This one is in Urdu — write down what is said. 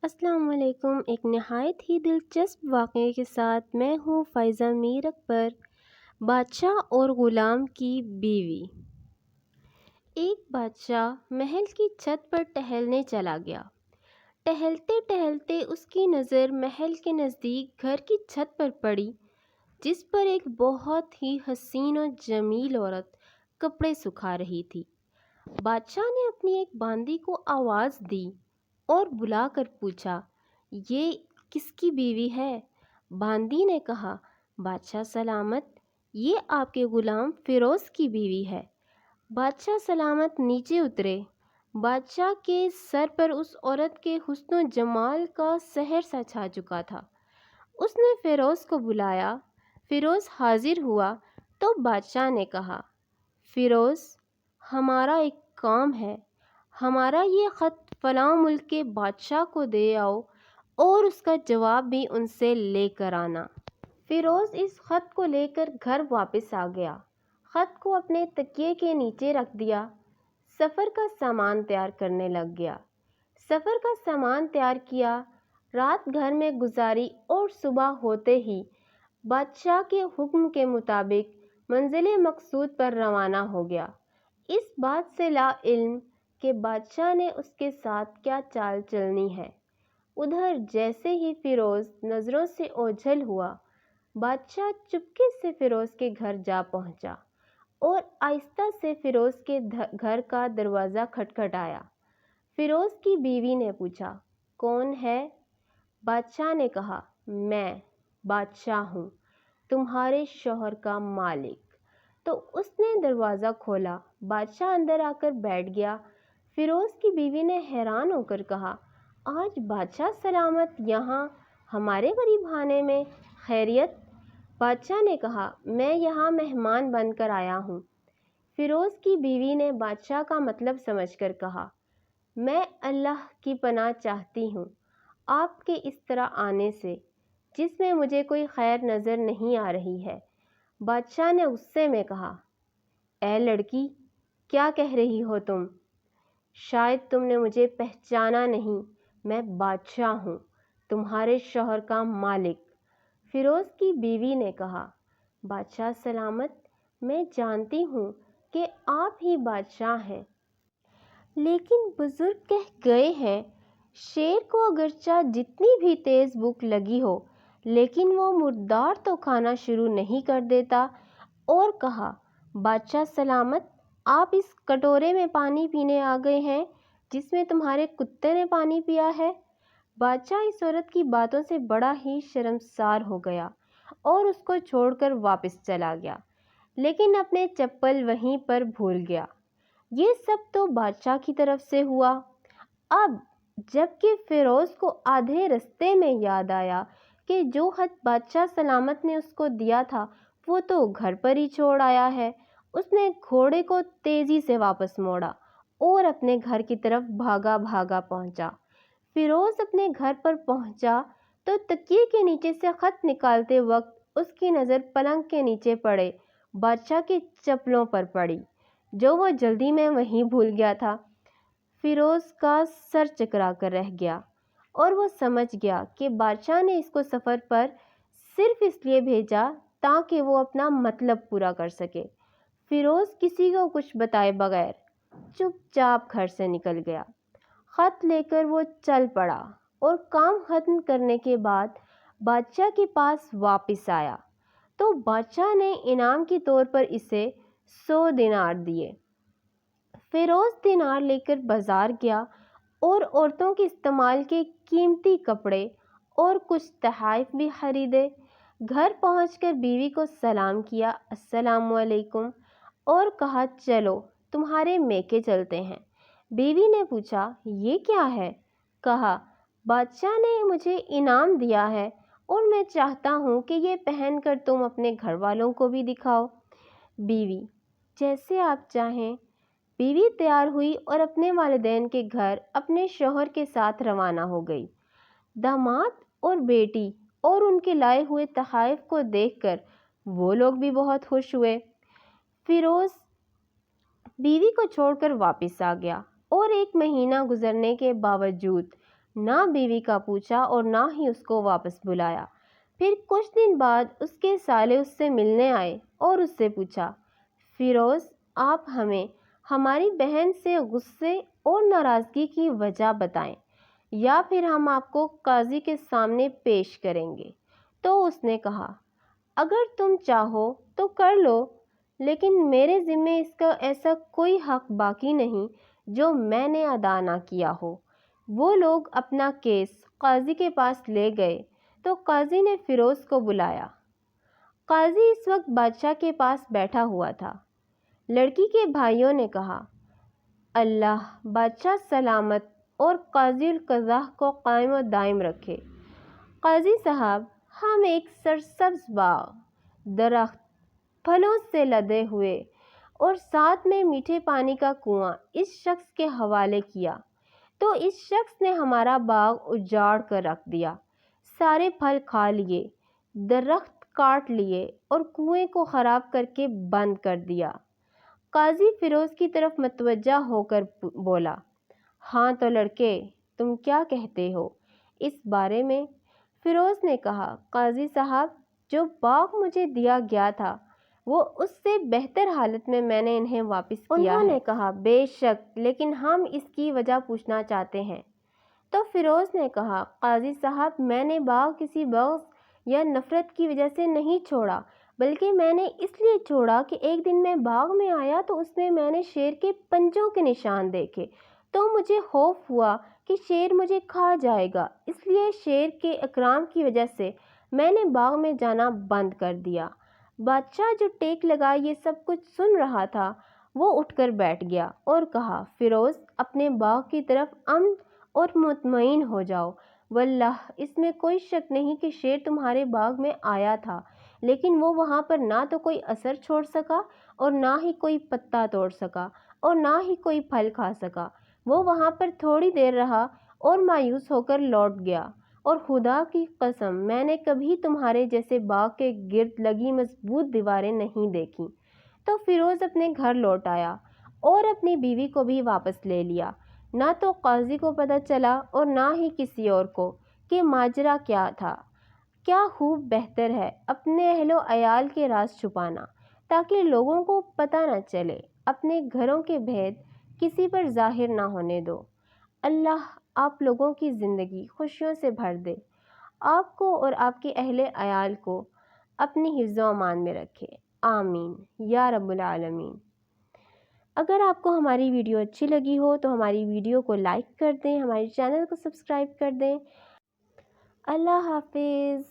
السلام علیکم۔ ایک نہایت ہی دلچسپ واقعے کے ساتھ میں ہوں فائزہ میر اکبر۔ بادشاہ اور غلام کی بیوی۔ ایک بادشاہ محل کی چھت پر ٹہلنے چلا گیا۔ ٹہلتے ٹہلتے اس کی نظر محل کے نزدیک گھر کی چھت پر پڑی، جس پر ایک بہت ہی حسین و جمیل عورت کپڑے سکھا رہی تھی۔ بادشاہ نے اپنی ایک باندی کو آواز دی اور بلا کر پوچھا، یہ کس کی بیوی ہے؟ باندی نے کہا، بادشاہ سلامت، یہ آپ کے غلام فیروز کی بیوی ہے۔ بادشاہ سلامت نیچے اترے۔ بادشاہ کے سر پر اس عورت کے حسن و جمال کا سحر سا چھا چکا تھا۔ اس نے فیروز کو بلایا۔ فیروز حاضر ہوا تو بادشاہ نے کہا، فیروز، ہمارا ایک کام ہے۔ ہمارا یہ خط فلاں ملک کے بادشاہ کو دے آؤ اور اس کا جواب بھی ان سے لے کر آنا۔ فیروز اس خط کو لے کر گھر واپس آ گیا۔ خط کو اپنے تکیے کے نیچے رکھ دیا۔ سفر کا سامان تیار کرنے لگ گیا۔ سفر کا سامان تیار کیا، رات گھر میں گزاری اور صبح ہوتے ہی بادشاہ کے حکم کے مطابق منزل مقصود پر روانہ ہو گیا، اس بات سے لا علم کہ بادشاہ نے اس کے ساتھ کیا چال چلنی ہے۔ ادھر جیسے ہی فیروز نظروں سے اوجھل ہوا، بادشاہ چپکے سے فیروز کے گھر جا پہنچا اور آہستہ سے فیروز کے گھر کا دروازہ کھٹکھٹایا۔ فیروز کی بیوی نے پوچھا، کون ہے؟ بادشاہ نے کہا، میں بادشاہ ہوں، تمہارے شوہر کا مالک۔ تو اس نے دروازہ کھولا۔ بادشاہ اندر آ کر بیٹھ گیا۔ فیروز کی بیوی نے حیران ہو کر کہا، آج بادشاہ سلامت یہاں ہمارے غریب خانے میں، خیریت؟ بادشاہ نے کہا، میں یہاں مہمان بن کر آیا ہوں۔ فیروز کی بیوی نے بادشاہ کا مطلب سمجھ کر کہا، میں اللہ کی پناہ چاہتی ہوں آپ کے اس طرح آنے سے، جس میں مجھے کوئی خیر نظر نہیں آ رہی ہے۔ بادشاہ نے غصے میں کہا، اے لڑکی، کیا کہہ رہی ہو تم؟ شاید تم نے مجھے پہچانا نہیں، میں بادشاہ ہوں، تمہارے شوہر کا مالک۔ فیروز کی بیوی نے کہا، بادشاہ سلامت، میں جانتی ہوں کہ آپ ہی بادشاہ ہیں، لیکن بزرگ کہہ گئے ہیں، شیر کو اگرچہ جتنی بھی تیز بھوک لگی ہو لیکن وہ مردار تو کھانا شروع نہیں کر دیتا، اور کہا، بادشاہ سلامت، آپ اس کٹورے میں پانی پینے آ گئے ہیں جس میں تمہارے کتے نے پانی پیا ہے؟ بادشاہ اس عورت کی باتوں سے بڑا ہی شرمسار ہو گیا اور اس کو چھوڑ کر واپس چلا گیا، لیکن اپنے چپل وہیں پر بھول گیا۔ یہ سب تو بادشاہ کی طرف سے ہوا۔ اب جب کہ فیروز کو آدھے رستے میں یاد آیا کہ جو خط بادشاہ سلامت نے اس کو دیا تھا وہ تو گھر پر ہی چھوڑ آیا ہے، اس نے گھوڑے کو تیزی سے واپس موڑا اور اپنے گھر کی طرف بھاگا بھاگا پہنچا۔ فیروز اپنے گھر پر پہنچا تو تکیے کے نیچے سے خط نکالتے وقت اس کی نظر پلنگ کے نیچے پڑے بادشاہ کے چپلوں پر پڑی، جو وہ جلدی میں وہیں بھول گیا تھا۔ فیروز کا سر چکرا کر رہ گیا اور وہ سمجھ گیا کہ بادشاہ نے اس کو سفر پر صرف اس لیے بھیجا تاکہ وہ اپنا مطلب پورا کر سکے۔ فیروز کسی کو کچھ بتائے بغیر چپ چاپ گھر سے نکل گیا۔ خط لے کر وہ چل پڑا اور کام ختم کرنے کے بعد بادشاہ کے پاس واپس آیا تو بادشاہ نے انعام کے طور پر اسے 100 دینار دیے۔ فیروز دینار لے کر بازار گیا اور عورتوں کے استعمال کے قیمتی کپڑے اور کچھ تحائف بھی خریدے۔ گھر پہنچ کر بیوی کو سلام کیا، السلام علیکم، اور کہا، چلو تمہارے میکے چلتے ہیں۔ بیوی نے پوچھا، یہ کیا ہے؟ کہا، بادشاہ نے مجھے انعام دیا ہے اور میں چاہتا ہوں کہ یہ پہن کر تم اپنے گھر والوں کو بھی دکھاؤ۔ بیوی، جیسے آپ چاہیں۔ بیوی تیار ہوئی اور اپنے والدین کے گھر اپنے شوہر کے ساتھ روانہ ہو گئی۔ داماد اور بیٹی اور ان کے لائے ہوئے تحائف کو دیکھ کر وہ لوگ بھی بہت خوش ہوئے۔ فیروز بیوی کو چھوڑ کر واپس آ گیا اور 1 مہینہ گزرنے کے باوجود نہ بیوی کا پوچھا اور نہ ہی اس کو واپس بلایا۔ پھر کچھ دن بعد اس کے سالے اس سے ملنے آئے اور اس سے پوچھا، فیروز، آپ ہمیں ہماری بہن سے غصے اور ناراضگی کی وجہ بتائیں یا پھر ہم آپ کو قاضی کے سامنے پیش کریں گے۔ تو اس نے کہا، اگر تم چاہو تو کر لو، لیکن میرے ذمے اس کا ایسا کوئی حق باقی نہیں جو میں نے ادا نہ کیا ہو۔ وہ لوگ اپنا کیس قاضی کے پاس لے گئے تو قاضی نے فیروز کو بلایا۔ قاضی اس وقت بادشاہ کے پاس بیٹھا ہوا تھا۔ لڑکی کے بھائیوں نے کہا، اللہ بادشاہ سلامت اور قاضی القضاء کو قائم و دائم رکھے۔ قاضی صاحب، ہم ایک سرسبز باغ، درخت، پھلوں سے لدے ہوئے اور ساتھ میں میٹھے پانی کا کنواں اس شخص کے حوالے کیا تو اس شخص نے ہمارا باغ اجاڑ کر رکھ دیا، سارے پھل کھا لیے، درخت کاٹ لیے اور کنویں کو خراب کر کے بند کر دیا۔ قاضی فیروز کی طرف متوجہ ہو کر بولا، ہاں تو لڑکے، تم کیا کہتے ہو اس بارے میں؟ فیروز نے کہا، قاضی صاحب، جو باغ مجھے دیا گیا تھا وہ اس سے بہتر حالت میں نے انہیں واپس کیا ہے۔ انہوں نے کہا، بے شک، لیکن ہم اس کی وجہ پوچھنا چاہتے ہیں۔ تو فیروز نے کہا، قاضی صاحب، میں نے باغ کسی بغض یا نفرت کی وجہ سے نہیں چھوڑا، بلکہ میں نے اس لیے چھوڑا کہ ایک دن میں باغ میں آیا تو اس میں نے شیر کے پنجوں کے نشان دیکھے تو مجھے خوف ہوا کہ شیر مجھے کھا جائے گا، اس لیے شیر کے اکرام کی وجہ سے میں نے باغ میں جانا بند کر دیا۔ بادشاہ جو ٹیک لگا یہ سب کچھ سن رہا تھا وہ اٹھ کر بیٹھ گیا اور کہا، فیروز، اپنے باغ کی طرف امن اور مطمئن ہو جاؤ، واللہ اس میں کوئی شک نہیں کہ شیر تمہارے باغ میں آیا تھا، لیکن وہ وہاں پر نہ تو کوئی اثر چھوڑ سکا اور نہ ہی کوئی پتا توڑ سکا اور نہ ہی کوئی پھل کھا سکا۔ وہ وہاں پر تھوڑی دیر رہا اور مایوس ہو کر لوٹ گیا، اور خدا کی قسم میں نے کبھی تمہارے جیسے باغ کے گرد لگی مضبوط دیواریں نہیں دیکھی۔ تو فیروز اپنے گھر لوٹ آیا اور اپنی بیوی کو بھی واپس لے لیا۔ نہ تو قاضی کو پتہ چلا اور نہ ہی کسی اور کو کہ ماجرا کیا تھا۔ کیا خوب بہتر ہے اپنے اہل و عیال کے راز چھپانا تاکہ لوگوں کو پتہ نہ چلے، اپنے گھروں کے بھید کسی پر ظاہر نہ ہونے دو۔ اللہ آپ لوگوں کی زندگی خوشیوں سے بھر دے، آپ کو اور آپ کے اہل عیال کو اپنی حفظ و امان میں رکھے، آمین یا رب العالمین۔ اگر آپ کو ہماری ویڈیو اچھی لگی ہو تو ہماری ویڈیو کو لائک کر دیں، ہمارے چینل کو سبسکرائب کر دیں۔ اللہ حافظ۔